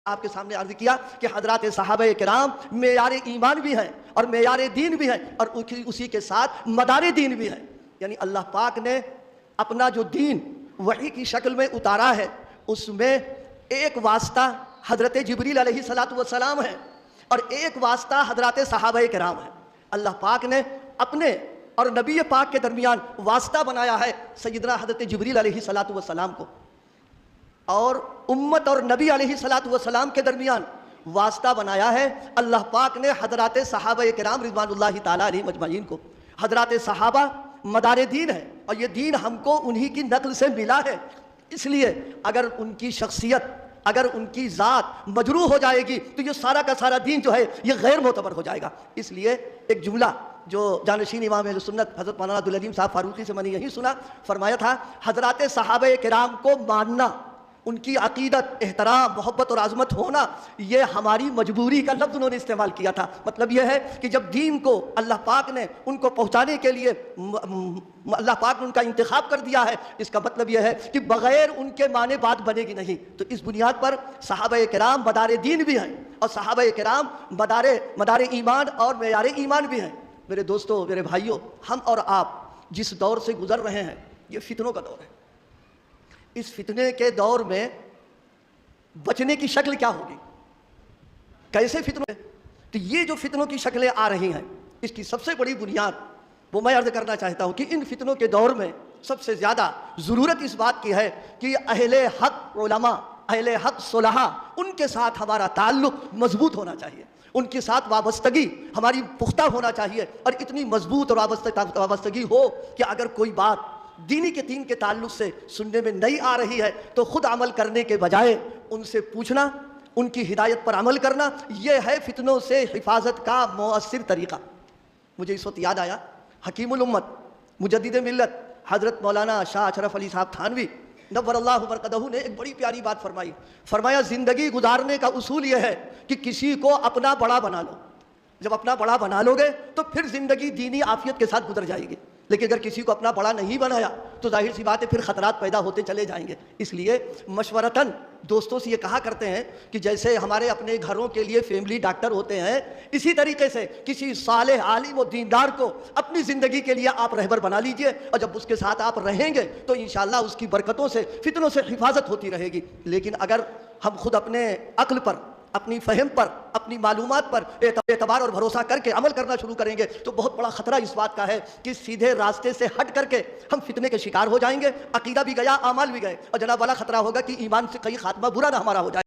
آپ کے سامنے عرض کیا کہ حضرات صحابہ کرام معیار ایمان بھی ہیں اور معیار دین بھی ہیں اور اسی کے ساتھ مدار دین بھی ہیں. یعنی اللہ پاک نے اپنا جو دین وحی کی شکل میں اتارا ہے اس میں ایک واسطہ حضرت جبریل علیہ السلام ہے اور ایک واسطہ حضرات صحابہ کرام ہے. اللہ پاک نے اپنے اور نبی پاک کے درمیان واسطہ بنایا ہے سیدنا حضرت جبریل علیہ السلام کو، اور امت اور نبی علیہ السلام کے درمیان واسطہ بنایا ہے اللہ پاک نے حضرات صحابہ کرام رضوان اللہ تعالیٰ علیہ مجمعین کو. حضرات صحابہ مدار دین ہے اور یہ دین ہم کو انہی کی نقل سے ملا ہے. اس لیے اگر ان کی شخصیت، اگر ان کی ذات مجروح ہو جائے گی تو یہ سارا کا سارا دین جو ہے یہ غیر معتبر ہو جائے گا. اس لیے ایک جملہ جو جانشین امام اہل سنت حضرت مولانا عبدالعظیم صاحب فاروقی سے میں نے یہی سنا، فرمایا تھا حضرات صحابہ کرام کو ماننا، ان کی عقیدت، احترام، محبت اور عظمت ہونا یہ ہماری مجبوری کا لفظ انہوں نے استعمال کیا تھا. مطلب یہ ہے کہ جب دین کو اللہ پاک نے ان کو پہنچانے کے لیے اللہ پاک نے ان کا انتخاب کر دیا ہے، اس کا مطلب یہ ہے کہ بغیر ان کے مانے بات بنے گی نہیں. تو اس بنیاد پر صحابہ کرام مدار دین بھی ہیں اور صحابہ کرام مدار ایمان اور معیار ایمان بھی ہیں. میرے دوستو، میرے بھائیوں، ہم اور آپ جس دور سے گزر رہے ہیں یہ فتنوں کا دور ہے. اس فتنے کے دور میں بچنے کی شکل کیا ہوگی؟ کیسے فتنوں؟ تو یہ جو فتنوں کی شکلیں آ رہی ہیں اس کی سب سے بڑی بنیاد وہ میں عرض کرنا چاہتا ہوں کہ ان فتنوں کے دور میں سب سے زیادہ ضرورت اس بات کی ہے کہ اہل حق علماء، اہل حق صلحاء، ان کے ساتھ ہمارا تعلق مضبوط ہونا چاہیے، ان کے ساتھ وابستگی ہماری پختہ ہونا چاہیے، اور اتنی مضبوط اور وابستگی ہو کہ اگر کوئی بات دینی کے دین کے تعلق سے سننے میں نہیں آ رہی ہے تو خود عمل کرنے کے بجائے ان سے پوچھنا، ان کی ہدایت پر عمل کرنا، یہ ہے فتنوں سے حفاظت کا مؤثر طریقہ. مجھے اس وقت یاد آیا حکیم الامت مجدد ملت حضرت مولانا شاہ اشرف علی صاحب تھانوی نور اللہ مرقدہ نے ایک بڑی پیاری بات فرمائی. فرمایا زندگی گزارنے کا اصول یہ ہے کہ کسی کو اپنا بڑا بنا لو. جب اپنا بڑا بنا لو گے تو پھر زندگی دینی عافیت کے ساتھ گزر جائے گی، لیکن اگر کسی کو اپنا بڑا نہیں بنایا تو ظاہر سی بات ہے پھر خطرات پیدا ہوتے چلے جائیں گے. اس لیے مشورتاً دوستوں سے یہ کہا کرتے ہیں کہ جیسے ہمارے اپنے گھروں کے لیے فیملی ڈاکٹر ہوتے ہیں، اسی طریقے سے کسی صالح عالم و دیندار کو اپنی زندگی کے لیے آپ رہبر بنا لیجئے، اور جب اس کے ساتھ آپ رہیں گے تو انشاءاللہ اس کی برکتوں سے فتنوں سے حفاظت ہوتی رہے گی. لیکن اگر ہم خود اپنے عقل پر، اپنی فہم پر، اپنی معلومات پر اعتبار اور بھروسہ کر کے عمل کرنا شروع کریں گے تو بہت بڑا خطرہ اس بات کا ہے کہ سیدھے راستے سے ہٹ کر کے ہم فتنے کے شکار ہو جائیں گے. عقیدہ بھی گیا، اعمال بھی گئے، اور جناب والا خطرہ ہوگا کہ ایمان سے کہیں خاتمہ برا نہ ہمارا ہو جائے.